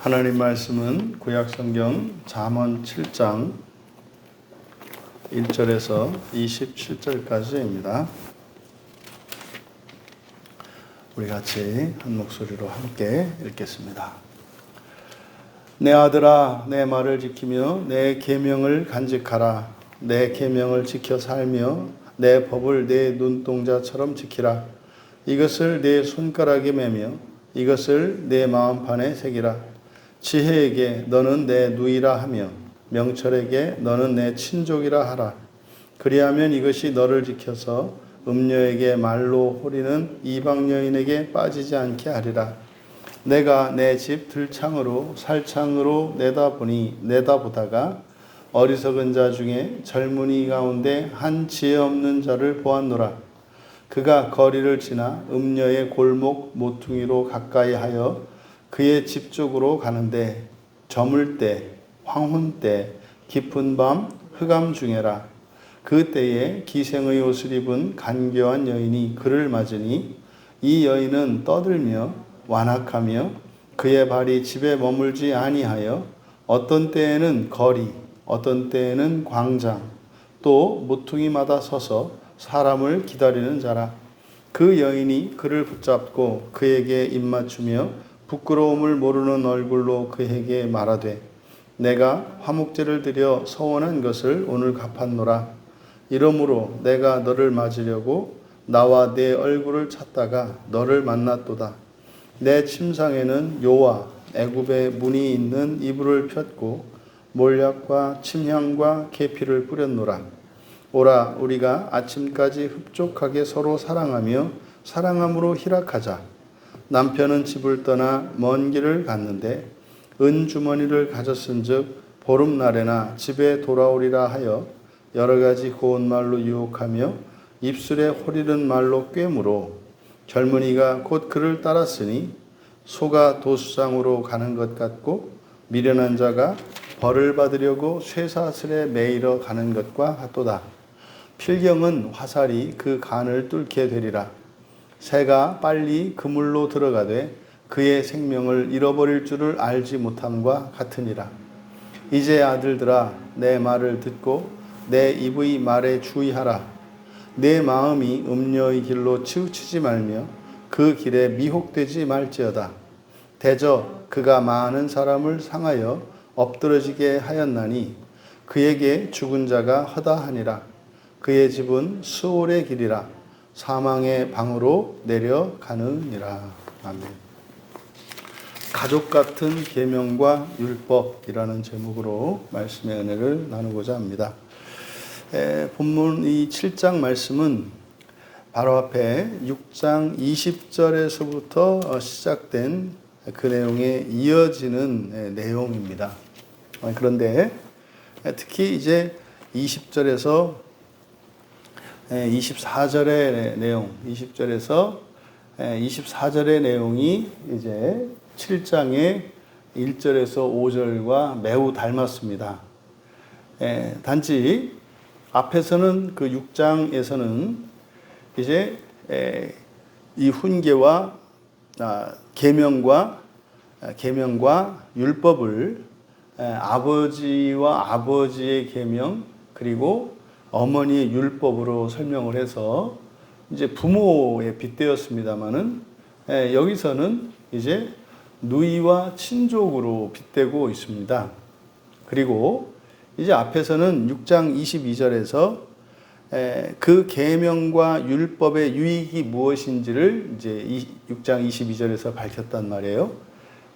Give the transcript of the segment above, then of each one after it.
하나님 말씀은 구약성경 잠언 7장 1절에서 27절까지입니다. 우리 같이 한 목소리로 함께 읽겠습니다. 내 아들아, 내 말을 지키며 내 계명을 간직하라. 내 계명을 지켜 살며 내 법을 내 눈동자처럼 지키라. 이것을 내 손가락에 매며 이것을 내 마음판에 새기라. 지혜에게 너는 내 누이라 하며 명철에게 너는 내 친족이라 하라. 그리하면 이것이 너를 지켜서 음녀에게 말로 호리는 이방 여인에게 빠지지 않게 하리라. 내가 내 집 들창으로 살창으로 내다보다가 어리석은 자 중에 젊은이 가운데 한 지혜 없는 자를 보았노라. 그가 거리를 지나 음녀의 골목 모퉁이로 가까이 하여 그의 집 쪽으로 가는데 저물 때, 황혼 때, 깊은 밤, 흑암 중에라. 그 때에 기생의 옷을 입은 간교한 여인이 그를 맞으니 이 여인은 떠들며 완악하며 그의 발이 집에 머물지 아니하여 어떤 때에는 거리, 어떤 때에는 광장, 또 모퉁이마다 서서 사람을 기다리는 자라. 그 여인이 그를 붙잡고 그에게 입맞추며 부끄러움을 모르는 얼굴로 그에게 말하되 내가 화목제를 드려 서원한 것을 오늘 갚았노라. 이러므로 내가 너를 맞으려고 나와 내 얼굴을 찾다가 너를 만났도다. 내 침상에는 요와 애굽의 문이 있는 이불을 폈고 몰약과 침향과 계피를 뿌렸노라. 오라, 우리가 아침까지 흡족하게 서로 사랑하며 사랑함으로 희락하자. 남편은 집을 떠나 먼 길을 갔는데 은주머니를 가졌은즉 보름날에나 집에 돌아오리라 하여 여러 가지 고운 말로 유혹하며 입술에 호리는 말로 꿰므로 젊은이가 곧 그를 따랐으니 소가 도수장으로 가는 것 같고 미련한 자가 벌을 받으려고 쇠사슬에 매이러 가는 것과 같도다. 필경은 화살이 그 간을 뚫게 되리라. 새가 빨리 그물로 들어가되 그의 생명을 잃어버릴 줄을 알지 못함과 같으니라. 이제 아들들아, 내 말을 듣고 내 입의 말에 주의하라. 내 마음이 음녀의 길로 치우치지 말며 그 길에 미혹되지 말지어다. 대저 그가 많은 사람을 상하여 엎드러지게 하였나니 그에게 죽은 자가 허다하니라. 그의 집은 수월의 길이라. 사망의 방으로 내려가느니라. 아멘. 가족 같은 계명과 율법이라는 제목으로 말씀의 은혜를 나누고자 합니다. 본문 이 7장 말씀은 바로 앞에 6장 20절에서부터 시작된 그 내용에 이어지는 내용입니다. 그런데 특히 이제 20절에서 24절의 내용, 20절에서 24절의 내용이 이제 7장의 1절에서 5절과 매우 닮았습니다. 단지 앞에서는 그 6장에서는 이제 이 훈계와 계명과 율법을 아버지와 아버지의 계명 그리고 어머니의 율법으로 설명을 해서 이제 부모에 빗대었습니다만은 여기서는 이제 누이와 친족으로 빗대고 있습니다. 그리고 이제 앞에서는 6장 22절에서 그 계명과 율법의 유익이 무엇인지를 이제 6장 22절에서 밝혔단 말이에요.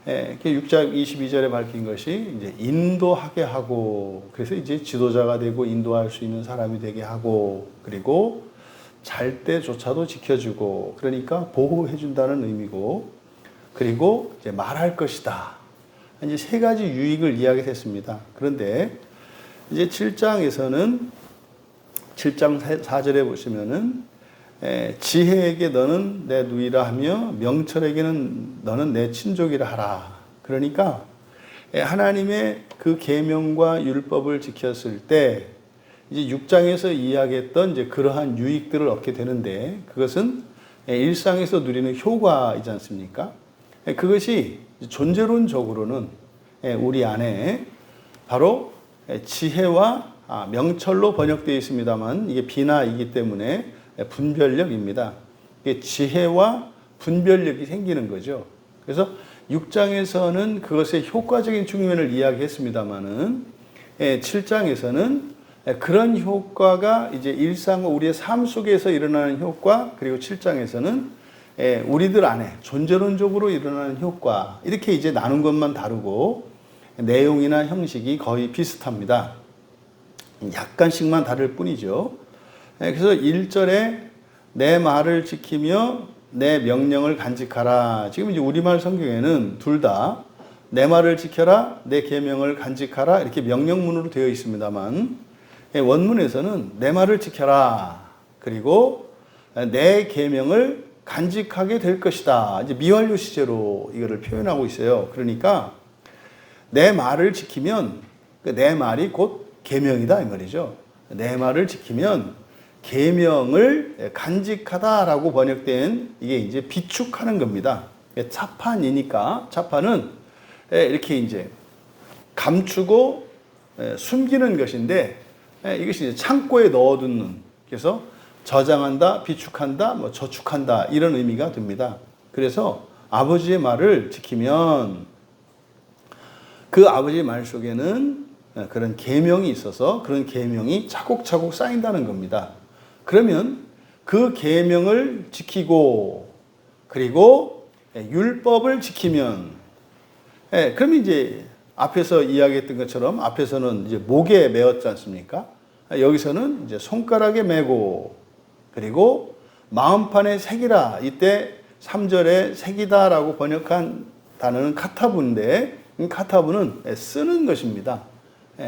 6장 22절에 밝힌 것이 이제 인도하게 하고, 그래서 이제 지도자가 되고 인도할 수 있는 사람이 되게 하고, 그리고 잘 때조차도 지켜주고, 그러니까 보호해준다는 의미고, 그리고 이제 말할 것이다. 이제 세 가지 유익을 이야기했습니다. 그런데 이제 7장에서는 7장 4절에 보시면은 지혜에게 너는 내 누이라 하며 명철에게는 너는 내 친족이라 하라. 그러니까 하나님의 그 계명과 율법을 지켰을 때 이제 6장에서 이야기했던 이제 그러한 유익들을 얻게 되는데 그것은 일상에서 누리는 효과이지 않습니까? 그것이 존재론적으로는 우리 안에 바로 지혜와 명철로 번역되어 있습니다만 이게 비나이기 때문에 분별력입니다. 지혜와 분별력이 생기는 거죠. 그래서 6장에서는 그것의 효과적인 측면을 이야기했습니다만은 7장에서는 그런 효과가 이제 일상 우리의 삶 속에서 일어나는 효과, 그리고 7장에서는 우리들 안에 존재론적으로 일어나는 효과, 이렇게 이제 나눈 것만 다르고 내용이나 형식이 거의 비슷합니다. 약간씩만 다를 뿐이죠. 그래서 1절에 내 말을 지키며 내 명령을 간직하라. 지금 이제 우리말 성경에는 둘 다 내 말을 지켜라, 내 계명을 간직하라 이렇게 명령문으로 되어 있습니다만 원문에서는 내 말을 지켜라, 그리고 내 계명을 간직하게 될 것이다. 이제 미완료 시제로 이거를 표현하고 있어요. 그러니까 내 말을 지키면 내 말이 곧 계명이다 이 말이죠. 내 말을 지키면 계명을 간직하다라고 번역된 이게 이제 비축하는 겁니다. 차판이니까 차판은 이렇게 이제 감추고 숨기는 것인데 이것이 이제 창고에 넣어두는, 그래서 저장한다, 비축한다, 뭐 저축한다 이런 의미가 됩니다. 그래서 아버지의 말을 지키면 그 아버지의 말 속에는 그런 계명이 있어서 그런 계명이 차곡차곡 쌓인다는 겁니다. 그러면 그 계명을 지키고 그리고 율법을 지키면 그러면 이제 앞에서 이야기했던 것처럼 앞에서는 이제 목에 메었지 않습니까? 여기서는 이제 손가락에 메고 그리고 마음판에 새기라. 이때 3절에 새기다라고 번역한 단어는 카타부인데 카타부는 쓰는 것입니다.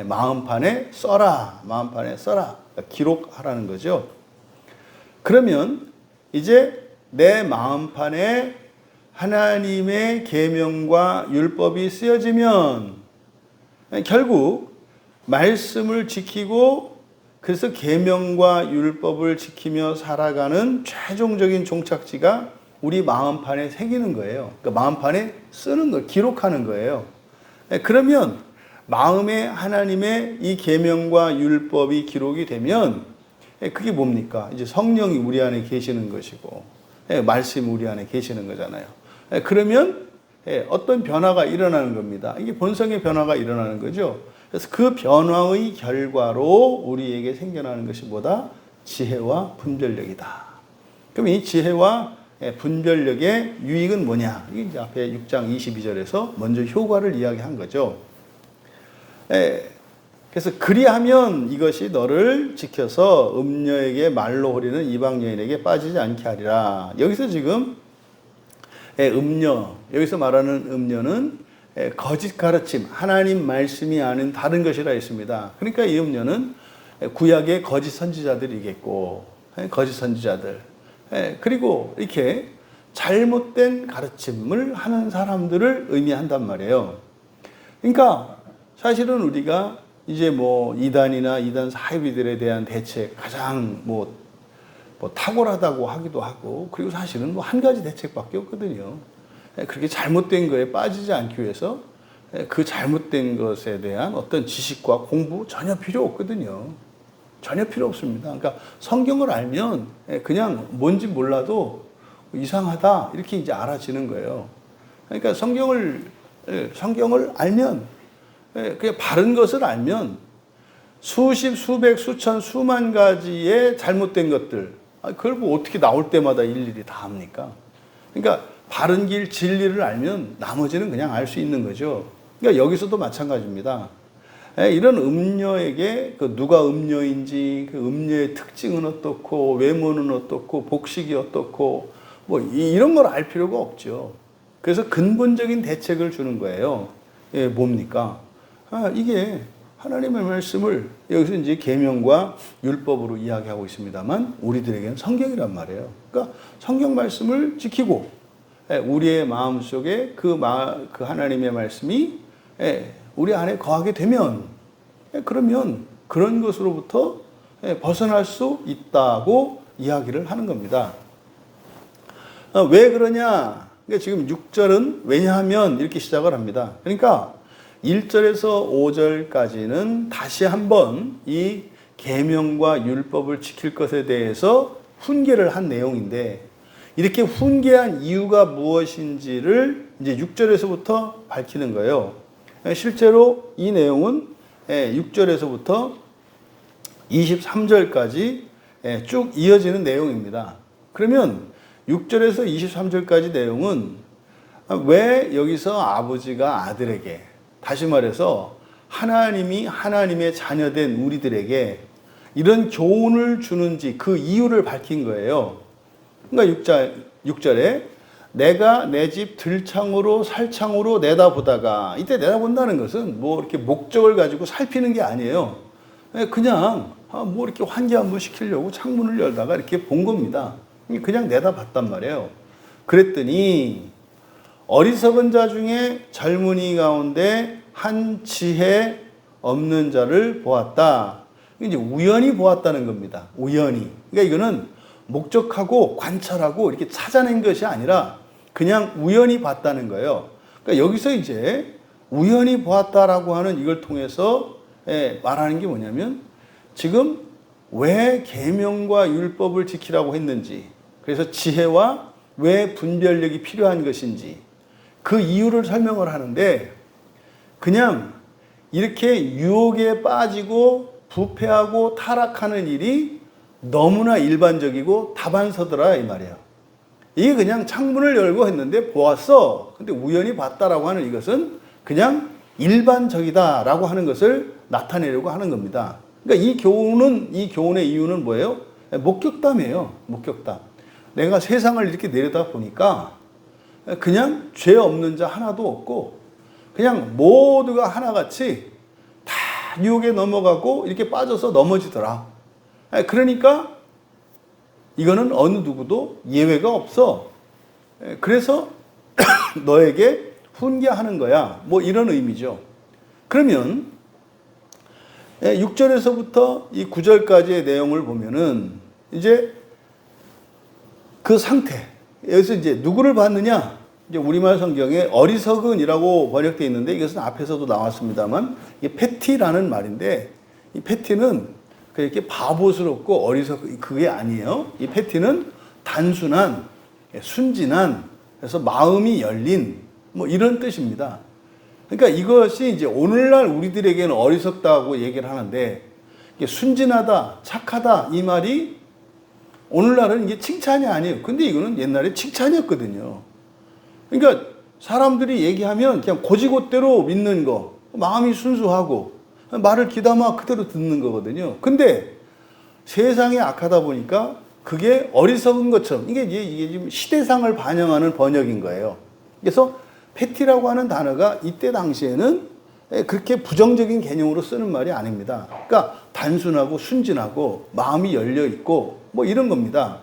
마음판에 써라. 마음판에 써라. 기록하라는 거죠. 그러면 이제 내 마음판에 하나님의 계명과 율법이 쓰여지면 결국 말씀을 지키고 그래서 계명과 율법을 지키며 살아가는 최종적인 종착지가 우리 마음판에 새기는 거예요. 그러니까 마음판에 쓰는 거, 기록하는 거예요. 그러면 마음에 하나님의 이 계명과 율법이 기록이 되면 그게 뭡니까? 이제 성령이 우리 안에 계시는 것이고 말씀이 우리 안에 계시는 거잖아요. 그러면 어떤 변화가 일어나는 겁니다. 이게 본성의 변화가 일어나는 거죠. 그래서 그 변화의 결과로 우리에게 생겨나는 것이 뭐다? 지혜와 분별력이다. 그럼 이 지혜와 분별력의 유익은 뭐냐? 이게 이제 앞에 6장 22절에서 먼저 효과를 이야기한 거죠. 그래서 그리하면 이것이 너를 지켜서 음녀에게 말로 호리는 이방 여인에게 빠지지 않게 하리라. 여기서 지금 음녀, 여기서 말하는 음녀는 거짓 가르침, 하나님 말씀이 아닌 다른 것이라 했습니다. 그러니까 이 음녀는 구약의 거짓 선지자들이겠고, 거짓 선지자들, 그리고 이렇게 잘못된 가르침을 하는 사람들을 의미한단 말이에요. 그러니까 사실은 우리가 이제 뭐 이단이나 이단 사이비들에 대한 대책 가장 뭐 탁월하다고 하기도 하고, 그리고 사실은 뭐 한 가지 대책밖에 없거든요. 그렇게 잘못된 거에 빠지지 않기 위해서 그 잘못된 것에 대한 어떤 지식과 공부 전혀 필요 없거든요. 전혀 필요 없습니다. 그러니까 성경을 알면 그냥 뭔지 몰라도 이상하다 이렇게 이제 알아지는 거예요. 그러니까 성경을 알면, 그냥 바른 것을 알면 수십, 수백, 수천, 수만 가지의 잘못된 것들, 그걸 뭐 어떻게 나올 때마다 일일이 다 합니까? 그러니까 바른 길, 진리를 알면 나머지는 그냥 알 수 있는 거죠. 그러니까 여기서도 마찬가지입니다. 이런 음녀에게 그 누가 음녀인지, 그 음녀의 특징은 어떻고, 외모는 어떻고, 복식이 어떻고, 뭐 이런 걸 알 필요가 없죠. 그래서 근본적인 대책을 주는 거예요. 뭡니까? 이게 하나님의 말씀을 여기서 이제 계명과 율법으로 이야기하고 있습니다만 우리들에게는 성경이란 말이에요. 그러니까 성경 말씀을 지키고 우리의 마음 속에 그 하나님의 말씀이 우리 안에 거하게 되면 그러면 그런 것으로부터 벗어날 수 있다고 이야기를 하는 겁니다. 왜 그러냐? 그러니까 지금 6절은 왜냐하면 이렇게 시작을 합니다. 그러니까 1절에서 5절까지는 다시 한번 이 계명과 율법을 지킬 것에 대해서 훈계를 한 내용인데, 이렇게 훈계한 이유가 무엇인지를 이제 6절에서부터 밝히는 거예요. 실제로 이 내용은 6절에서부터 23절까지 쭉 이어지는 내용입니다. 그러면 6절에서 23절까지 내용은 왜 여기서 아버지가 아들에게, 다시 말해서 하나님이 하나님의 자녀된 우리들에게 이런 교훈을 주는지 그 이유를 밝힌 거예요. 그러니까 6절에 내가 내 집 들창으로 살창으로 내다보다가, 이때 내다본다는 것은 뭐 이렇게 목적을 가지고 살피는 게 아니에요. 그냥 뭐 이렇게 환기 한번 시키려고 창문을 열다가 이렇게 본 겁니다. 그냥 내다봤단 말이에요. 그랬더니 어리석은 자 중에 젊은이 가운데 한 지혜 없는 자를 보았다. 이제 우연히 보았다는 겁니다. 우연히. 그러니까 이거는 목적하고 관찰하고 이렇게 찾아낸 것이 아니라 그냥 우연히 봤다는 거예요. 그러니까 여기서 이제 우연히 보았다라고 하는 이걸 통해서 말하는 게 뭐냐면, 지금 왜 계명과 율법을 지키라고 했는지, 그래서 지혜와 왜 분별력이 필요한 것인지 그 이유를 설명을 하는데, 그냥 이렇게 유혹에 빠지고 부패하고 타락하는 일이 너무나 일반적이고 다반서더라 이 말이에요. 이게 그냥 창문을 열고 했는데 보았어. 근데 우연히 봤다라고 하는 이것은 그냥 일반적이다라고 하는 것을 나타내려고 하는 겁니다. 그러니까 이 교훈의 이유는 뭐예요? 목격담이에요. 목격담. 내가 세상을 이렇게 내려다 보니까 그냥 죄 없는 자 하나도 없고 그냥 모두가 하나같이 다 유혹에 넘어가고 이렇게 빠져서 넘어지더라. 그러니까 이거는 어느 누구도 예외가 없어. 그래서 너에게 훈계하는 거야. 뭐 이런 의미죠. 그러면 6절에서부터 이 9절까지의 내용을 보면은 이제 그 상태, 여기서 이제 누구를 봤느냐? 이제 우리말 성경에 어리석은이라고 번역되어 있는데, 이것은 앞에서도 나왔습니다만 이게 패티라는 말인데, 이 패티는 그렇게 바보스럽고 그게 아니에요. 이 패티는 단순한, 순진한, 그래서 마음이 열린 뭐 이런 뜻입니다. 그러니까 이것이 이제 오늘날 우리들에게는 어리석다고 얘기를 하는데, 이게 순진하다, 착하다 이 말이 오늘날은 이게 칭찬이 아니에요. 근데 이거는 옛날에 칭찬이었거든요. 그러니까 사람들이 얘기하면 그냥 고지고대로 믿는 거, 마음이 순수하고 말을 귀담아 그대로 듣는 거거든요. 근데 세상이 악하다 보니까 그게 어리석은 것처럼, 이게 지금 시대상을 반영하는 번역인 거예요. 그래서 패티라고 하는 단어가 이때 당시에는 그렇게 부정적인 개념으로 쓰는 말이 아닙니다. 그러니까 단순하고 순진하고 마음이 열려 있고 뭐 이런 겁니다.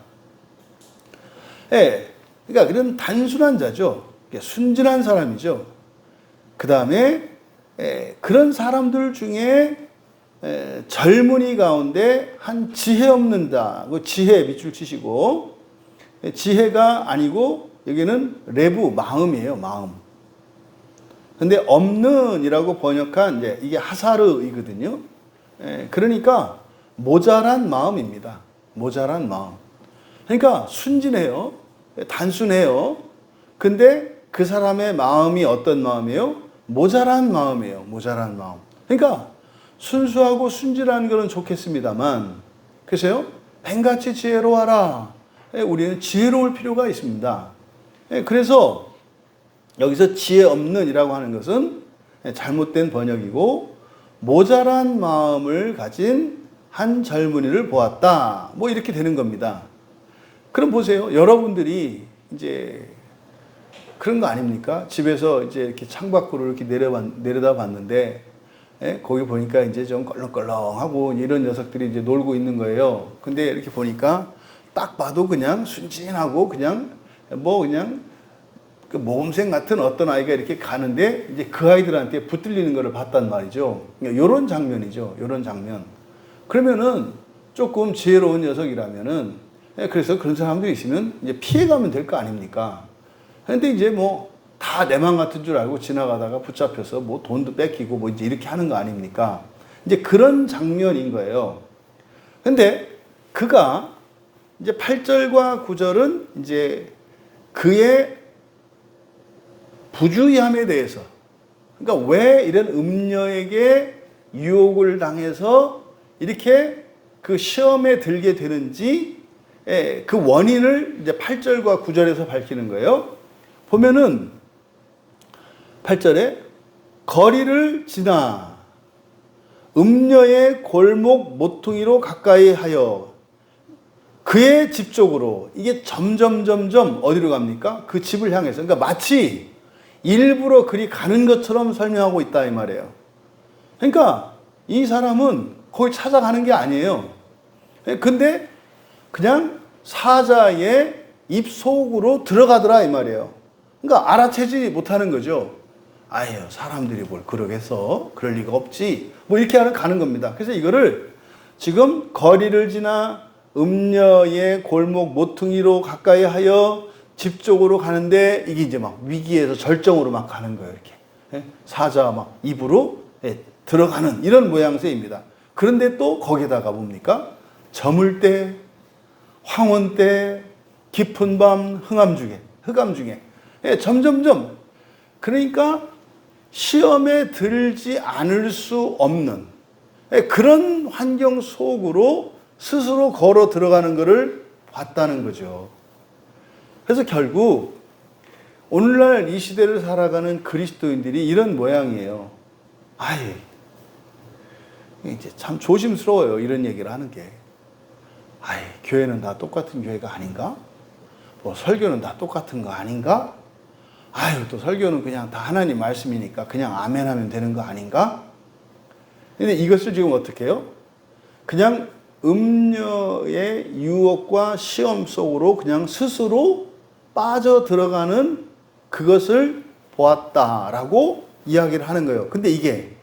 그러니까 그런 단순한 자죠. 순진한 사람이죠. 그 다음에 그런 사람들 중에 젊은이 가운데 한 지혜 없는 자, 그 지혜 밑줄 치시고, 지혜가 아니고 여기는 레부, 마음이에요, 마음. 근데 없는이라고 번역한 이게 하사르이거든요. 그러니까 모자란 마음입니다. 모자란 마음. 그러니까 순진해요. 단순해요. 근데 그 사람의 마음이 어떤 마음이에요? 모자란 마음이에요. 모자란 마음. 그러니까 순수하고 순진한 것은 좋겠습니다만, 그래서요, 뱀같이 지혜로워라. 우리는 지혜로울 필요가 있습니다. 그래서 여기서 지혜 없는이라고 하는 것은 잘못된 번역이고, 모자란 마음을 가진 한 젊은이를 보았다. 뭐 이렇게 되는 겁니다. 그럼 보세요. 여러분들이 이제 그런 거 아닙니까? 집에서 이제 이렇게 창밖으로 이렇게 내려다 봤는데, 거기 보니까 이제 좀 껄렁껄렁하고 이런 녀석들이 이제 놀고 있는 거예요. 근데 이렇게 보니까 딱 봐도 그냥 순진하고 그냥 그 모범생 같은 어떤 아이가 이렇게 가는데 이제 그 아이들한테 붙들리는 것을 봤단 말이죠. 요런 장면이죠. 요런 장면. 그러면은 조금 지혜로운 녀석이라면은, 그래서 그런 사람들이 있으면 이제 피해가면 될 거 아닙니까? 근데 이제 뭐 다 내 맘 같은 줄 알고 지나가다가 붙잡혀서 뭐 돈도 뺏기고 뭐 이제 이렇게 하는 거 아닙니까? 이제 그런 장면인 거예요. 근데 그가 이제 8절과 9절은 이제 그의 부주의함에 대해서, 그러니까 왜 이런 음녀에게 유혹을 당해서 이렇게 그 시험에 들게 되는지 그 원인을 이제 8절과 9절에서 밝히는 거예요. 보면은 8절에 거리를 지나 음녀의 골목 모퉁이로 가까이 하여 그의 집 쪽으로, 이게 점점 어디로 갑니까? 그 집을 향해서. 그러니까 마치 일부러 그리 가는 것처럼 설명하고 있다 이 말이에요. 그러니까 이 사람은 거기 찾아가는 게 아니에요. 근데 그냥 사자의 입 속으로 들어가더라 이 말이에요. 그러니까 알아채지 못하는 거죠. 아유, 사람들이 뭘 그러겠어? 그럴 리가 없지. 뭐 이렇게 가는 겁니다. 그래서 이거를 지금 거리를 지나 음녀의 골목 모퉁이로 가까이 하여 집 쪽으로 가는데, 이게 이제 막 위기에서 절정으로 막 가는 거예요. 이렇게 사자 막 입으로 들어가는 이런 모양새입니다. 그런데 또 거기다가 뭡니까? 저물 때, 황혼 때, 깊은 밤, 흑암 중에 점점점, 그러니까 시험에 들지 않을 수 없는 그런 환경 속으로 스스로 걸어 들어가는 것을 봤다는 거죠. 그래서 결국 오늘날 이 시대를 살아가는 그리스도인들이 이런 모양이에요. 아예 이제 참 조심스러워요, 이런 얘기를 하는 게. 아예 교회는 다 똑같은 교회가 아닌가? 뭐 설교는 다 똑같은 거 아닌가? 아유, 또 설교는 그냥 다 하나님 말씀이니까 그냥 아멘 하면 되는 거 아닌가? 근데 이것을 지금 어떻게 해요? 그냥 음녀의 유혹과 시험 속으로 그냥 스스로 빠져 들어가는 그것을 보았다라고 이야기를 하는 거예요. 근데 이게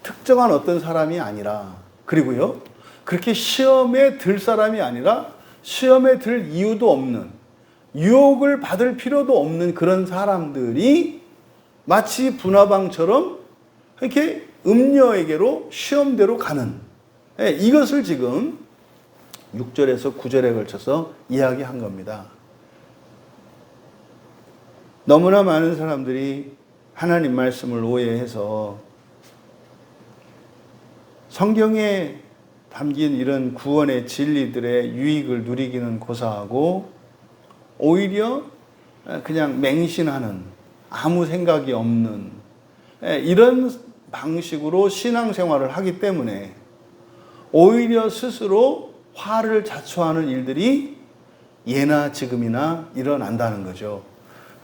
특정한 어떤 사람이 아니라, 그리고요, 그렇게 시험에 들 사람이 아니라 시험에 들 이유도 없는, 유혹을 받을 필요도 없는 그런 사람들이 마치 분화방처럼 이렇게 음녀에게로 시험대로 가는, 이것을 지금 6절에서 9절에 걸쳐서 이야기한 겁니다. 너무나 많은 사람들이 하나님 말씀을 오해해서 성경에 담긴 이런 구원의 진리들의 유익을 누리기는 고사하고 오히려 그냥 맹신하는, 아무 생각이 없는 이런 방식으로 신앙생활을 하기 때문에 오히려 스스로 화를 자초하는 일들이 예나 지금이나 일어난다는 거죠.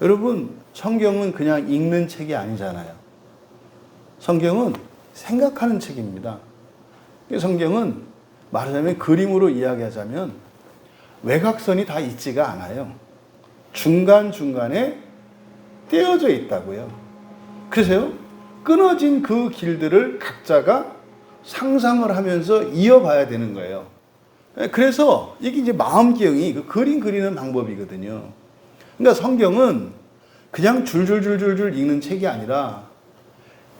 여러분, 성경은 그냥 읽는 책이 아니잖아요. 성경은 생각하는 책입니다. 성경은 말하자면 그림으로 이야기하자면 외곽선이 다 있지가 않아요. 중간중간에 떼어져 있다고요. 그래서요, 끊어진 그 길들을 각자가 상상을 하면서 이어봐야 되는 거예요. 그래서 이게 이제 마음기형이 그 그림 그리는 방법이거든요. 그러니까 성경은 그냥 줄줄줄줄줄 읽는 책이 아니라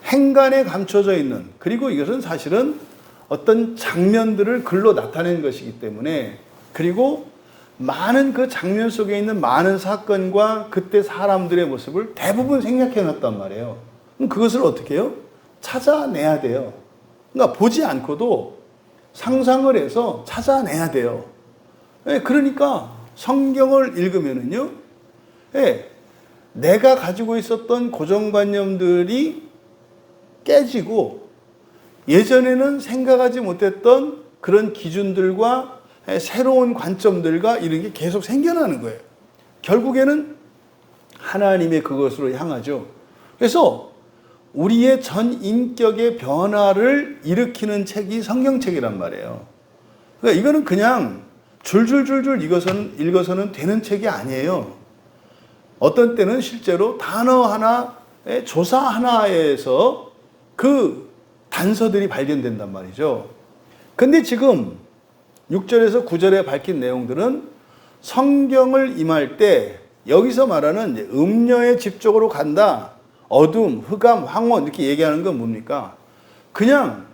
행간에 감춰져 있는, 그리고 이것은 사실은 어떤 장면들을 글로 나타낸 것이기 때문에, 그리고 많은 그 장면 속에 있는 많은 사건과 그때 사람들의 모습을 대부분 생략해 놨단 말이에요. 그럼 그것을 어떻게 해요? 찾아내야 돼요. 그러니까 보지 않고도 상상을 해서 찾아내야 돼요. 그러니까 성경을 읽으면은요, 내가 가지고 있었던 고정관념들이 깨지고 예전에는 생각하지 못했던 그런 기준들과 새로운 관점들과 이런 게 계속 생겨나는 거예요. 결국에는 하나님의 그것으로 향하죠. 그래서 우리의 전 인격의 변화를 일으키는 책이 성경책이란 말이에요. 그러니까 이거는 그냥 줄줄줄줄 읽어서는 되는 책이 아니에요. 어떤 때는 실제로 단어 하나, 조사 하나에서 그 단서들이 발견된단 말이죠. 근데 지금 6절에서 9절에 밝힌 내용들은 성경을 임할 때 여기서 말하는 이제 음녀의 집 쪽으로 간다. 어둠, 흑암, 황혼 이렇게 얘기하는 건 뭡니까? 그냥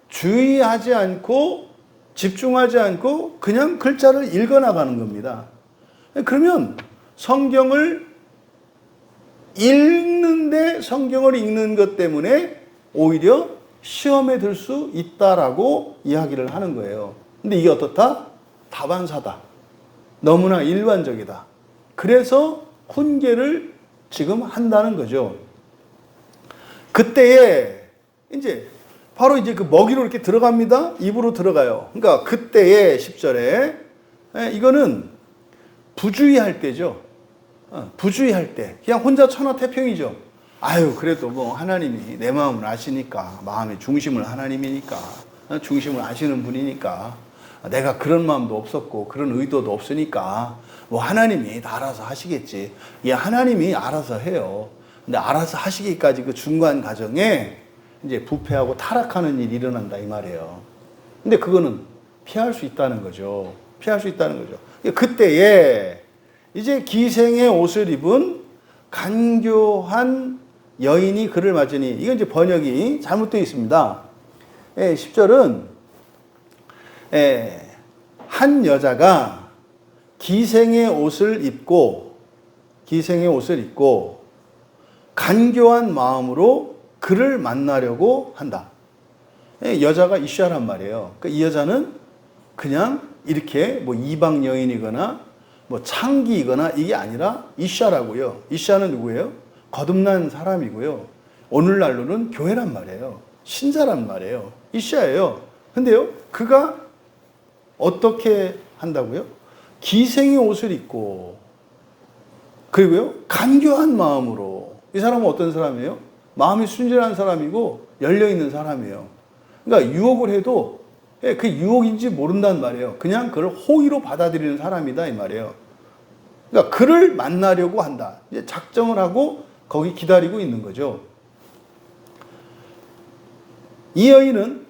주의하지 않고 집중하지 않고 그냥 글자를 읽어나가는 겁니다. 그러면 성경을 읽는데 성경을 읽는 것 때문에 오히려 시험에 들 수 있다라고 이야기를 하는 거예요. 근데 이게 어떻다? 다반사다. 너무나 일반적이다. 그래서 훈계를 지금 한다는 거죠. 그때에 이제 바로 이제 그 먹이로 이렇게 들어갑니다. 입으로 들어가요. 그러니까 그때에 10절에 이거는 부주의할 때죠. 부주의할 때. 그냥 혼자 천하태평이죠. 아유, 그래도 뭐 하나님이 내 마음을 아시니까, 마음의 중심을 하나님이니까, 중심을 아시는 분이니까, 내가 그런 마음도 없었고, 그런 의도도 없으니까, 뭐 하나님이 다 알아서 하시겠지. 예, 하나님이 알아서 해요. 근데 알아서 하시기까지 그 중간 과정에 이제 부패하고 타락하는 일이 일어난다, 이 말이에요. 근데 그거는 피할 수 있다는 거죠. 피할 수 있다는 거죠. 그때에 이제 기생의 옷을 입은 간교한 여인이 그를 맞으니, 이건 이제 번역이 잘못되어 있습니다. 10절은 한 여자가 기생의 옷을 입고 간교한 마음으로 그를 만나려고 한다. 여자가 이샤란 말이에요. 그러니까 이 여자는 그냥 이렇게 뭐 이방 여인이거나 뭐 창기이거나 이게 아니라 이샤라고요. 이샤는 누구예요? 거듭난 사람이고요. 오늘날로는 교회란 말이에요. 신자란 말이에요. 이샤예요. 근데요, 그가 어떻게 한다고요? 기생의 옷을 입고, 그리고요, 간교한 마음으로. 이 사람은 어떤 사람이에요? 마음이 순진한 사람이고 열려있는 사람이에요. 그러니까 유혹을 해도 그 유혹인지 모른단 말이에요. 그냥 그를 호의로 받아들이는 사람이다, 이 말이에요. 그러니까 그를 만나려고 한다. 이제 작정을 하고 거기 기다리고 있는 거죠. 이 여인은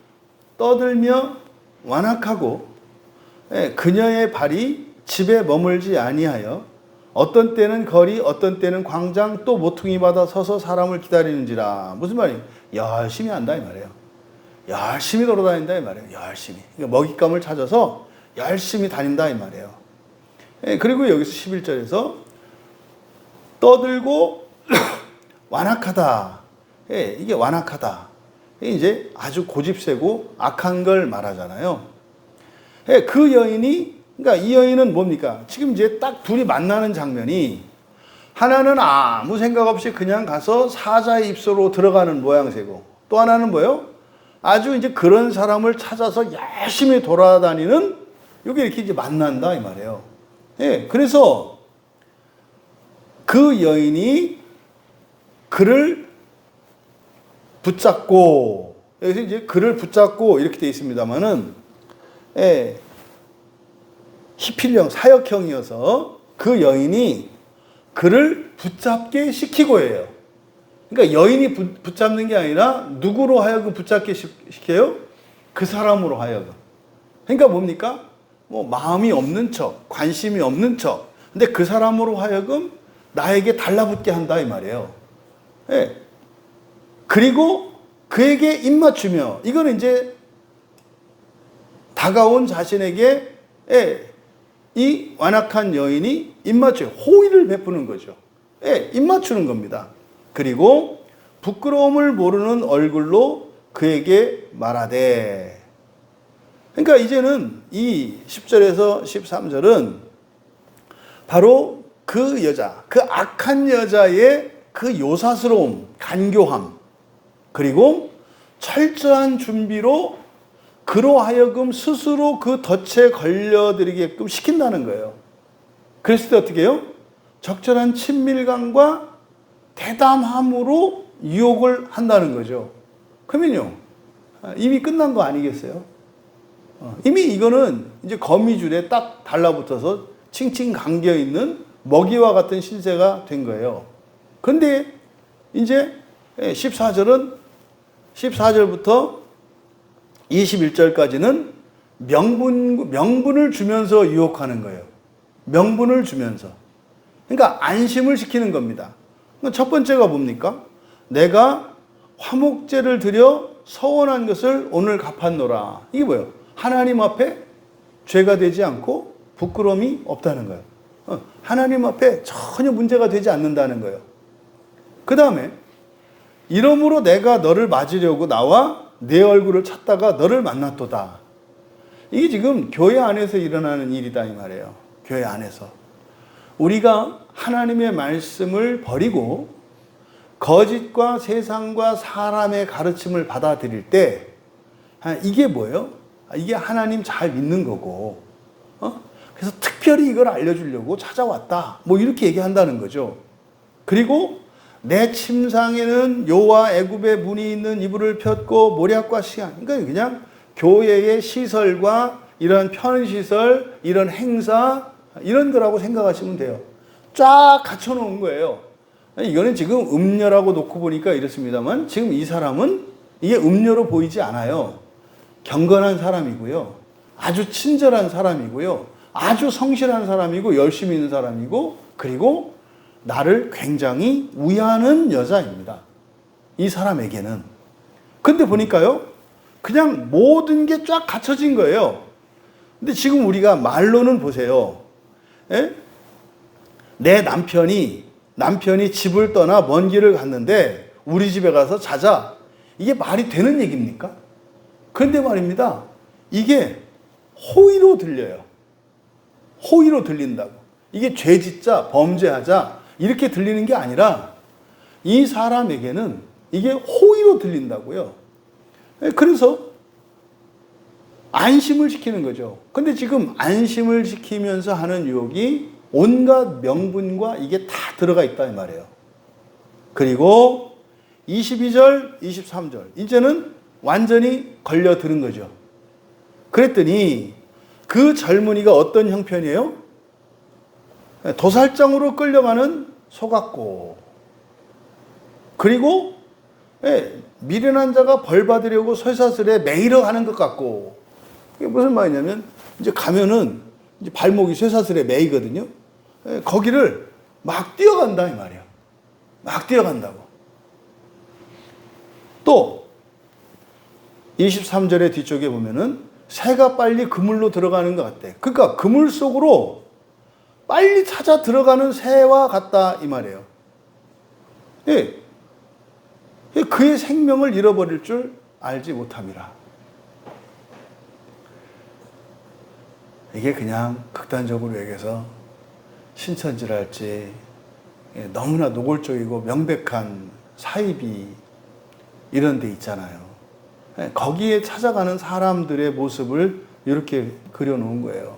떠들며 완악하고 그녀의 발이 집에 머물지 아니하여 어떤 때는 거리, 어떤 때는 광장, 또 모퉁이 받아 서서 사람을 기다리는지라. 무슨 말이에요? 열심히 한다, 이 말이에요. 열심히 돌아다닌다, 이 말이에요. 열심히. 그러니까 먹잇감을 찾아서 열심히 다닌다, 이 말이에요. 그리고 여기서 11절에서 떠들고 완악하다. 이게 완악하다. 이게 이제 아주 고집세고 악한 걸 말하잖아요. 그 여인이, 그러니까 이 여인은 뭡니까? 지금 이제 딱 둘이 만나는 장면이, 하나는 아무 생각 없이 그냥 가서 사자의 입소로 들어가는 모양새고, 또 하나는 뭐예요? 아주 이제 그런 사람을 찾아서 열심히 돌아다니는, 여기 이렇게 이제 만난다, 이 말이에요. 그래서 그 여인이 그를 붙잡고, 여기서 이제 그를 붙잡고 이렇게 되어 있습니다만은, 히필형, 사역형이어서 그 여인이 그를 붙잡게 시키고 해요. 그러니까 여인이 붙잡는 게 아니라 누구로 하여금 붙잡게 시켜요? 그 사람으로 하여금. 그러니까 뭡니까? 뭐 마음이 없는 척, 관심이 없는 척. 근데 그 사람으로 하여금 나에게 달라붙게 한다, 이 말이에요. 그리고 그에게 입맞추며, 이거는 이제 다가온 자신에게 이 완악한 여인이 입맞춰요. 호의를 베푸는 거죠. 입맞추는 겁니다. 그리고 부끄러움을 모르는 얼굴로 그에게 말하되. 그러니까 이제는 이 10절에서 13절은 바로 그 여자, 그 악한 여자의 그 요사스러움, 간교함, 그리고 철저한 준비로 그로 하여금 스스로 그 덫에 걸려들이게끔 시킨다는 거예요. 그랬을 때 어떻게 해요? 적절한 친밀감과 대담함으로 유혹을 한다는 거죠. 그러면요, 이미 끝난 거 아니겠어요? 이미 이거는 이제 거미줄에 딱 달라붙어서 칭칭 감겨있는 먹이와 같은 신세가 된 거예요. 그런데 이제 14절부터 21절까지는 명분을 주면서 유혹하는 거예요. 명분을 주면서. 그러니까 안심을 시키는 겁니다. 첫 번째가 뭡니까? 내가 화목제를 드려 서원한 것을 오늘 갚았노라. 이게 뭐예요? 하나님 앞에 죄가 되지 않고 부끄러움이 없다는 거예요. 하나님 앞에 전혀 문제가 되지 않는다는 거예요. 그 다음에 이러므로 내가 너를 맞으려고 나와 내 얼굴을 찾다가 너를 만났도다. 이게 지금 교회 안에서 일어나는 일이다 이 말이에요. 교회 안에서. 우리가 하나님의 말씀을 버리고 거짓과 세상과 사람의 가르침을 받아들일 때 이게 뭐예요? 이게 하나님 잘 믿는 거고 그래서 특별히 이걸 알려주려고 찾아왔다. 뭐 이렇게 얘기한다는 거죠. 그리고 내 침상에는 요와 애굽의 문이 있는 이불을 폈고 모략과 시안. 그러니까 그냥 교회의 시설과 이런 편시설, 이런 행사 이런 거라고 생각하시면 돼요. 쫙 갖춰놓은 거예요. 이거는 지금 음녀라고 놓고 보니까 이렇습니다만 지금 이 사람은 이게 음녀로 보이지 않아요. 경건한 사람이고요. 아주 친절한 사람이고요. 아주 성실한 사람이고 열심히 있는 사람이고 그리고 나를 굉장히 우애하는 여자입니다. 이 사람에게는. 근데 보니까요. 그냥 모든 게 쫙 갖춰진 거예요. 근데 지금 우리가 말로는 보세요. 에? 내 남편이 집을 떠나 먼 길을 갔는데 우리 집에 가서 자자. 이게 말이 되는 얘기입니까? 그런데 말입니다. 이게 호의로 들려요. 호의로 들린다고. 이게 죄짓자, 범죄하자 이렇게 들리는 게 아니라 이 사람에게는 이게 호의로 들린다고요. 그래서 안심을 시키는 거죠. 근데 지금 안심을 시키면서 하는 유혹이 온갖 명분과 이게 다 들어가 있다 이 말이에요. 그리고 22절, 23절 이제는 완전히 걸려드는 거죠. 그랬더니 그 젊은이가 어떤 형편이에요? 도살장으로 끌려가는 소 같고 그리고 미련한 자가 벌 받으려고 쇠사슬에 매이러 가는 것 같고 이게 무슨 말이냐면 이제 가면은 이제 발목이 쇠사슬에 매이거든요. 거기를 막 뛰어간다 이 말이에요. 막 뛰어간다고. 또 23절의 뒤쪽에 보면은 새가 빨리 그물로 들어가는 것 같대. 그러니까 그물 속으로 빨리 찾아 들어가는 새와 같다 이 말이에요. 예. 그의 생명을 잃어버릴 줄 알지 못함이라. 이게 그냥 극단적으로 얘기해서 신천지랄지 너무나 노골적이고 명백한 사이비 이런 데 있잖아요. 거기에 찾아가는 사람들의 모습을 이렇게 그려놓은 거예요.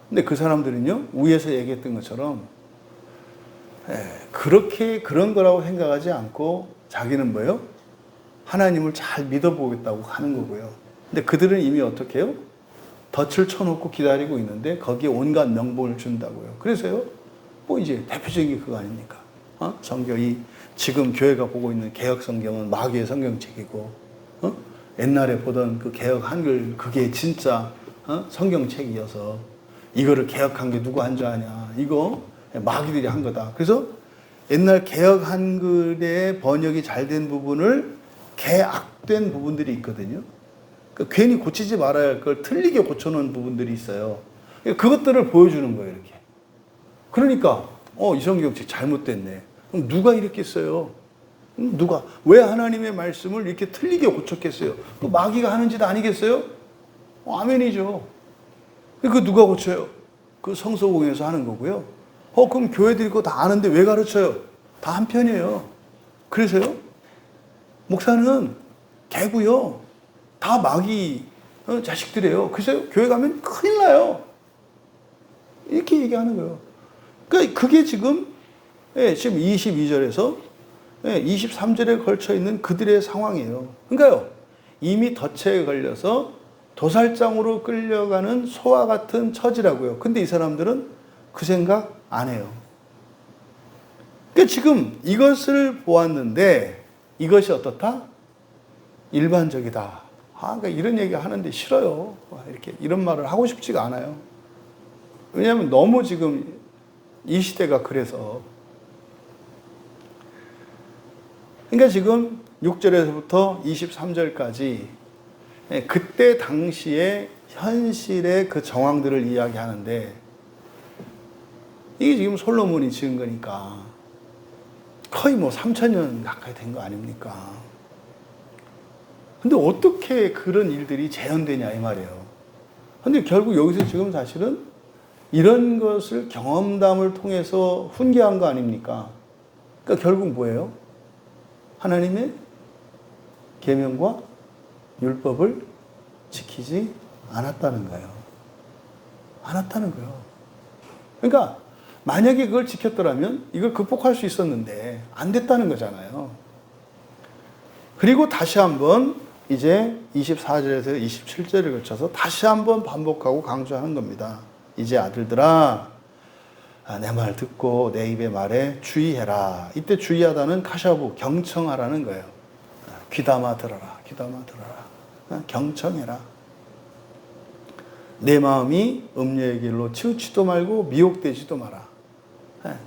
근데 그 사람들은요, 위에서 얘기했던 것처럼 그렇게 그런 거라고 생각하지 않고 자기는 뭐예요? 하나님을 잘 믿어보겠다고 하는 거고요. 근데 그들은 이미 어떻게 해요? 덫을 쳐놓고 기다리고 있는데 거기에 온갖 명분을 준다고요. 그래서요, 뭐 이제 대표적인 게 그거 아닙니까? 성경이 지금 교회가 보고 있는 개혁 성경은 마귀의 성경책이고, 옛날에 보던 그 개혁 한글 그게 진짜 성경책이어서 이거를 개혁한 게 누구 한 줄 아냐? 이거 마귀들이 한 거다. 그래서 옛날 개혁 한글의 번역이 잘 된 부분을 개악된 부분들이 있거든요. 그러니까 괜히 고치지 말아야 할 걸 틀리게 고쳐놓은 부분들이 있어요. 그것들을 보여주는 거예요, 이렇게. 그러니까 이 성경책 잘못됐네. 그럼 누가 이렇게 써요? 누가? 왜 하나님의 말씀을 이렇게 틀리게 고쳤겠어요? 그 마귀가 하는 짓 아니겠어요? 아멘이죠. 그 누가 고쳐요? 그 성서공에서 하는 거고요. 그럼 교회들이 그거 다 아는데 왜 가르쳐요? 다 한편이에요. 그래서요, 목사는 개고요. 다 마귀 자식들이에요. 그래서 교회 가면 큰일 나요. 이렇게 얘기하는 거예요. 그러니까 그게 지금 22절에서 23절에 걸쳐 있는 그들의 상황이에요. 그러니까요, 이미 덫에 걸려서 도살장으로 끌려가는 소와 같은 처지라고요. 근데 이 사람들은 그 생각 안 해요. 그러니까 지금 이것을 보았는데 이것이 어떻다? 일반적이다. 그러니까 이런 얘기 하는데 싫어요. 이렇게 이런 말을 하고 싶지가 않아요. 왜냐하면 너무 지금 이 시대가 그래서. 그러니까 지금 6절에서부터 23절까지 그때 당시에 현실의 그 정황들을 이야기하는데, 이게 지금 솔로몬이 지은 거니까 거의 뭐 3000년 가까이 된 거 아닙니까? 근데 어떻게 그런 일들이 재현되냐 이 말이에요. 근데 결국 여기서 지금 사실은 이런 것을 경험담을 통해서 훈계한 거 아닙니까? 그러니까 결국 뭐예요? 하나님의 계명과 율법을 지키지 않았다는 거예요. 않았다는 거예요. 그러니까 만약에 그걸 지켰더라면 이걸 극복할 수 있었는데 안 됐다는 거잖아요. 그리고 다시 한번 이제 24절에서 27절을 거쳐서 다시 한번 반복하고 강조하는 겁니다. 이제 아들들아, 내 말 듣고 내 입의 말에 주의해라. 이때 주의하다는 카샤부, 경청하라는 거예요. 귀담아 들어라. 귀담아 들어라. 경청해라. 내 마음이 음녀의 길로 치우치도 말고 미혹되지도 마라.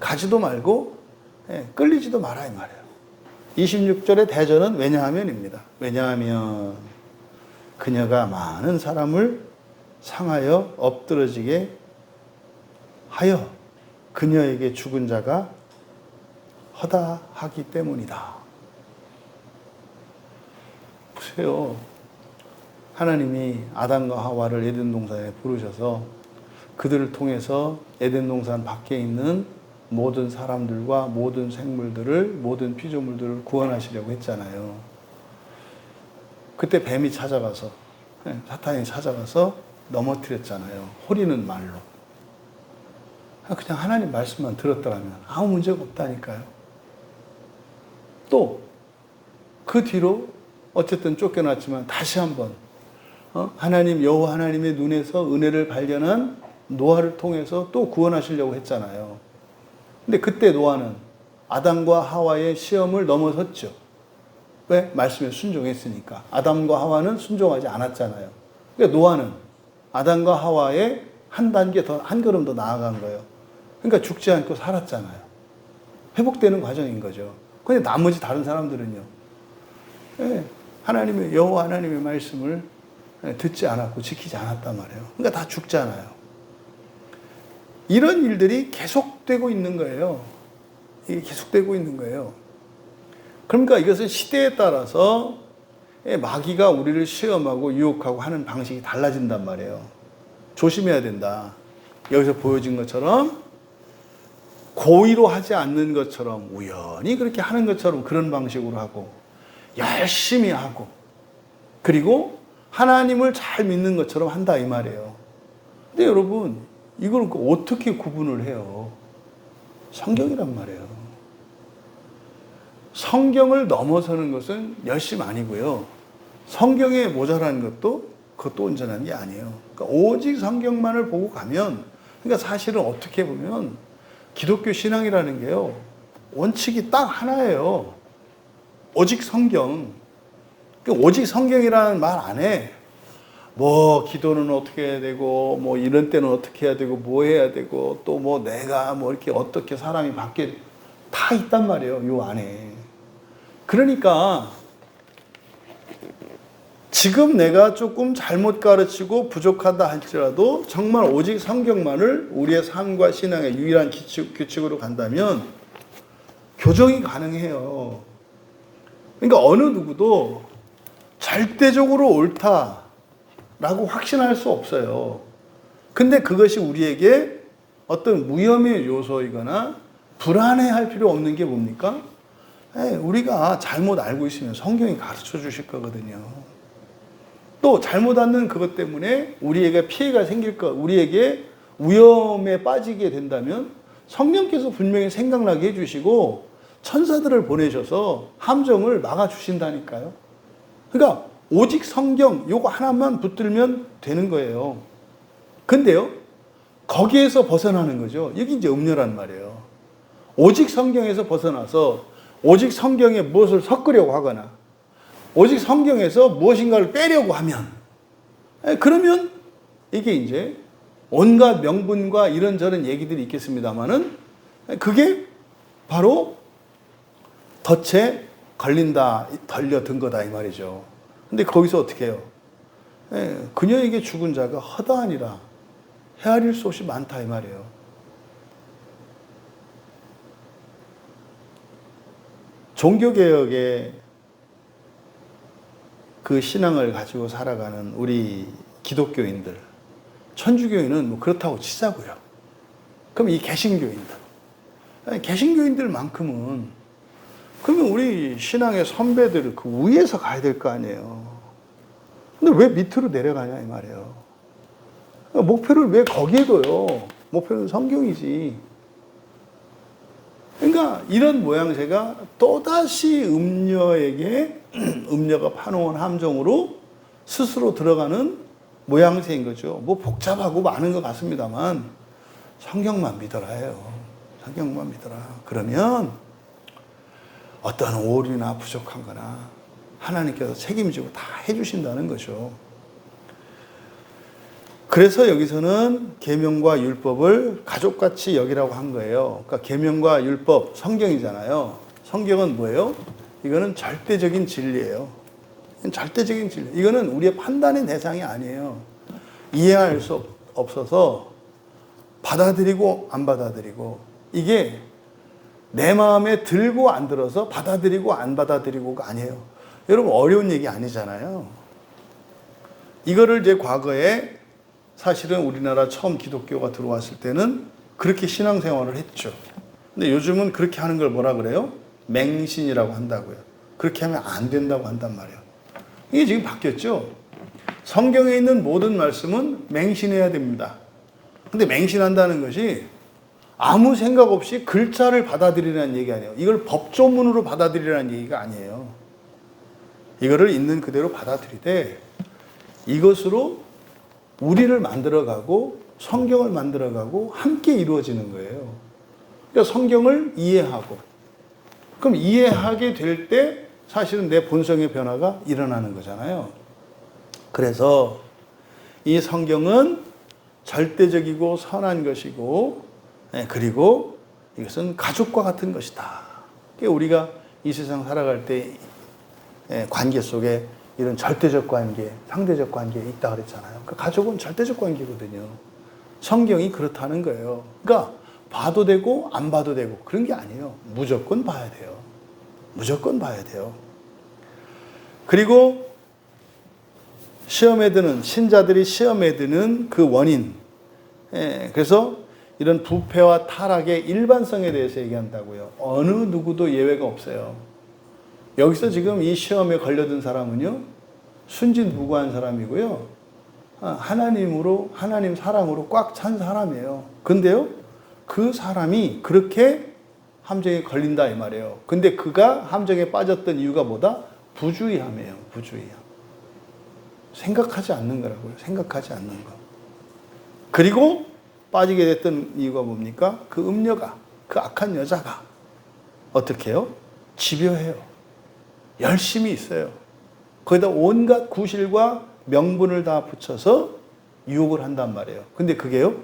가지도 말고 끌리지도 마라 이 말이에요. 26절의 대전은 왜냐하면입니다. 왜냐하면 그녀가 많은 사람을 상하여 엎드러지게 하여 그녀에게 죽은 자가 허다하기 때문이다. 보세요. 하나님이 아담과 하와를 에덴 동산에 부르셔서 그들을 통해서 에덴 동산 밖에 있는 모든 사람들과 모든 생물들을, 모든 피조물들을 구원하시려고 했잖아요. 그때 뱀이 찾아가서, 사탄이 찾아가서 넘어뜨렸잖아요. 호리는 말로. 그냥 하나님 말씀만 들었더라면 아무 문제가 없다니까요. 또 그 뒤로 어쨌든 쫓겨났지만 다시 한번 하나님 여호와 하나님의 눈에서 은혜를 발견한 노아를 통해서 또 구원하시려고 했잖아요. 근데 그때 노아는 아담과 하와의 시험을 넘어섰죠. 왜? 말씀에 순종했으니까. 아담과 하와는 순종하지 않았잖아요. 그러니까 노아는 아담과 하와의 한 단계 더, 한 걸음 더 나아간 거예요. 그러니까 죽지 않고 살았잖아요. 회복되는 과정인 거죠. 근데 나머지 다른 사람들은요, 하나님의 여호와 하나님의 말씀을 듣지 않았고 지키지 않았단 말이에요. 그러니까 다 죽잖아요. 이런 일들이 계속되고 있는 거예요. 이게 계속되고 있는 거예요. 그러니까 이것은 시대에 따라서 마귀가 우리를 시험하고 유혹하고 하는 방식이 달라진단 말이에요. 조심해야 된다. 여기서 보여진 것처럼 고의로 하지 않는 것처럼 우연히 그렇게 하는 것처럼 그런 방식으로 하고 열심히 하고 그리고 하나님을 잘 믿는 것처럼 한다 이 말이에요. 근데 여러분 이걸 어떻게 구분을 해요? 성경이란 말이에요. 성경을 넘어서는 것은 열심 아니고요. 성경에 모자란 것도 그것도 온전한 게 아니에요. 그러니까 오직 성경만을 보고 가면, 그러니까 사실은 어떻게 보면 기독교 신앙이라는 게요, 원칙이 딱 하나예요. 오직 성경. 그러니까 오직 성경이라는 말 안에 뭐 기도는 어떻게 해야 되고 뭐 이런 때는 어떻게 해야 되고 뭐 해야 되고 또 뭐 내가 뭐 이렇게 어떻게 사람이 바뀌 다 있단 말이에요. 요 안에. 그러니까 지금 내가 조금 잘못 가르치고 부족하다 할지라도 정말 오직 성경만을 우리의 삶과 신앙의 유일한 규칙으로 간다면 교정이 가능해요. 그러니까 어느 누구도 절대적으로 옳다라고 확신할 수 없어요. 근데 그것이 우리에게 어떤 무혐의 요소이거나 불안해할 필요 없는 게 뭡니까? 우리가 잘못 알고 있으면 성경이 가르쳐 주실 거거든요. 또 잘못 알는 그것 때문에 우리에게 피해가 생길 것, 우리에게 위험에 빠지게 된다면 성령께서 분명히 생각나게 해주시고 천사들을 보내셔서 함정을 막아주신다니까요. 그러니까 오직 성경 요거 하나만 붙들면 되는 거예요. 근데요, 거기에서 벗어나는 거죠. 여기 이제 음료란 말이에요. 오직 성경에서 벗어나서 오직 성경에 무엇을 섞으려고 하거나 오직 성경에서 무엇인가를 빼려고 하면, 그러면 이게 이제 온갖 명분과 이런저런 얘기들이 있겠습니다만은 그게 바로 덫에 걸린다, 걸려든 거다 이 말이죠. 근데 거기서 어떻게 해요? 그녀에게 죽은 자가 허다하니라 헤아릴 수 없이 많다 이 말이에요. 종교개혁의 그 신앙을 가지고 살아가는 우리 기독교인들, 천주교인은 뭐 그렇다고 치자고요. 그럼 이 개신교인들, 개신교인들만큼은 그러면 우리 신앙의 선배들을 그 위에서 가야 될 거 아니에요. 근데 왜 밑으로 내려가냐 이 말이에요. 목표를 왜 거기에 둬요? 목표는 성경이지. 그러니까 이런 모양새가 또다시 음녀에게 음녀가 파놓은 함정으로 스스로 들어가는 모양새인 거죠. 뭐 복잡하고 많은 것 같습니다만 성경만 믿어라 해요. 성경만 믿어라. 그러면 어떤 오류나 부족한 거나 하나님께서 책임지고 다 해주신다는 거죠. 그래서 여기서는 계명과 율법을 가족같이 여기라고 한 거예요. 그러니까 계명과 율법, 성경이잖아요. 성경은 뭐예요? 이거는 절대적인 진리예요. 절대적인 진리. 이거는 우리의 판단의 대상이 아니에요. 이해할 수 없어서 받아들이고 안 받아들이고, 이게 내 마음에 들고 안 들어서 받아들이고 안 받아들이고가 아니에요. 여러분 어려운 얘기 아니잖아요. 이거를 이제 과거에 사실은 우리나라 처음 기독교가 들어왔을 때는 그렇게 신앙생활을 했죠. 근데 요즘은 그렇게 하는 걸 뭐라 그래요? 맹신이라고 한다고요. 그렇게 하면 안 된다고 한단 말이에요. 이게 지금 바뀌었죠. 성경에 있는 모든 말씀은 맹신해야 됩니다. 근데 맹신한다는 것이 아무 생각 없이 글자를 받아들이라는 얘기 아니에요. 이걸 법조문으로 받아들이라는 얘기가 아니에요. 이거를 있는 그대로 받아들이되 이것으로 우리를 만들어가고 성경을 만들어가고 함께 이루어지는 거예요. 그러니까 성경을 이해하고, 그럼 이해하게 될 때 사실은 내 본성의 변화가 일어나는 거잖아요. 그래서 이 성경은 절대적이고 선한 것이고, 그리고 이것은 가족과 같은 것이다. 우리가 이 세상 살아갈 때 관계 속에 이런 절대적 관계, 상대적 관계에 있다 그랬잖아요. 그러니까 가족은 절대적 관계거든요. 성경이 그렇다는 거예요. 그러니까 봐도 되고 안 봐도 되고 그런 게 아니에요. 무조건 봐야 돼요. 무조건 봐야 돼요. 그리고 시험에 드는, 신자들이 시험에 드는 그 원인, 그래서 이런 부패와 타락의 일반성에 대해서 얘기한다고요. 어느 누구도 예외가 없어요. 여기서 지금 이 시험에 걸려든 사람은요, 순진무구한 사람이고요, 하나님으로, 하나님 사랑으로 꽉 찬 사람이에요. 근데요, 그 사람이 그렇게 함정에 걸린다 이 말이에요. 근데 그가 함정에 빠졌던 이유가 뭐다? 부주의함이에요. 부주의함. 생각하지 않는 거라고요. 생각하지 않는 거. 그리고 빠지게 됐던 이유가 뭡니까? 그 음녀가, 그 악한 여자가 어떻게 해요? 집요해요. 열심히 있어요. 거기다 온갖 구실과 명분을 다 붙여서 유혹을 한단 말이에요. 근데 그게요,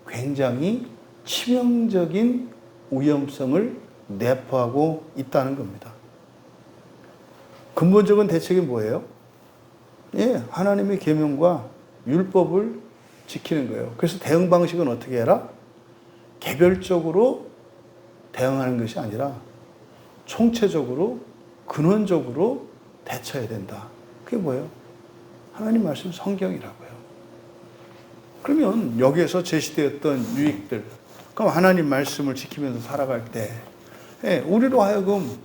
굉장히 치명적인 위험성을 내포하고 있다는 겁니다. 근본적인 대책이 뭐예요? 하나님의 계명과 율법을 지키는 거예요. 그래서 대응 방식은 어떻게 해라? 개별적으로 대응하는 것이 아니라 총체적으로, 근원적으로 대처해야 된다. 그게 뭐예요? 하나님 말씀 성경이라고요. 그러면 여기에서 제시되었던 유익들, 그럼 하나님 말씀을 지키면서 살아갈 때 우리로 하여금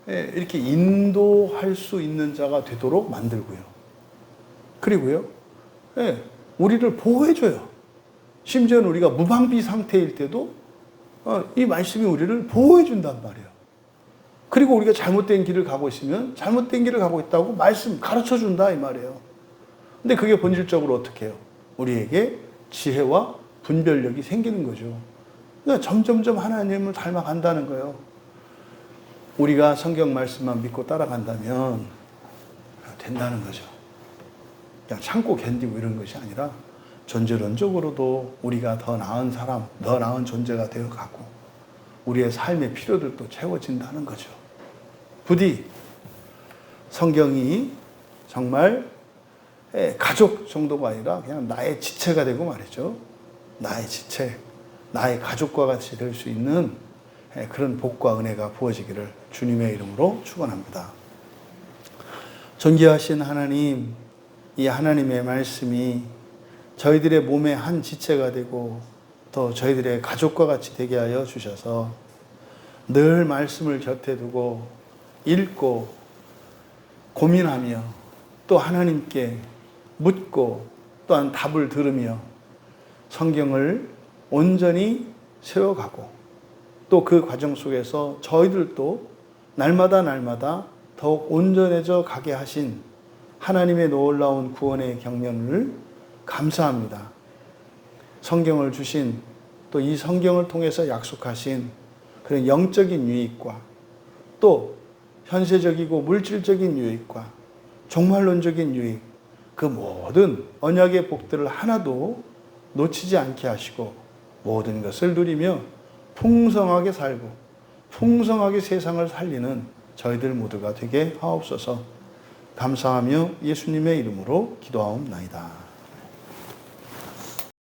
이렇게 인도할 수 있는 자가 되도록 만들고요. 그리고요, 우리를 보호해줘요. 심지어는 우리가 무방비 상태일 때도 이 말씀이 우리를 보호해준단 말이에요. 그리고 우리가 잘못된 길을 가고 있으면 잘못된 길을 가고 있다고 말씀 가르쳐준다 이 말이에요. 근데 그게 본질적으로 어떻게 해요? 우리에게 지혜와 분별력이 생기는 거죠. 그러니까 점점점 하나님을 닮아간다는 거예요. 우리가 성경 말씀만 믿고 따라간다면 된다는 거죠. 그냥 참고 견디고 이런 것이 아니라 전제론적으로도 우리가 더 나은 사람, 더 나은 존재가 되어가고, 우리의 삶의 필요들도 채워진다는 거죠. 부디 성경이 정말 가족 정도가 아니라 그냥 나의 지체가 되고 말이죠. 나의 지체, 나의 가족과 같이 될 수 있는 그런 복과 은혜가 부어지기를 주님의 이름으로 축원합니다. 존귀하신 하나님, 이 하나님의 말씀이 저희들의 몸의 한 지체가 되고 또 저희들의 가족과 같이 되게 하여 주셔서 늘 말씀을 곁에 두고 읽고 고민하며 또 하나님께 묻고 또한 답을 들으며 성경을 온전히 세워가고 또 그 과정 속에서 저희들도 날마다 더욱 온전해져 가게 하신 하나님의 놀라운 구원의 경륜을 감사합니다. 성경을 주신 또 이 성경을 통해서 약속하신 그런 영적인 유익과 또 현세적이고 물질적인 유익과 종말론적인 유익, 그 모든 언약의 복들을 하나도 놓치지 않게 하시고 모든 것을 누리며 풍성하게 살고 풍성하게 세상을 살리는 저희들 모두가 되게 하옵소서. 감사하며 예수님의 이름으로 기도하옵나이다.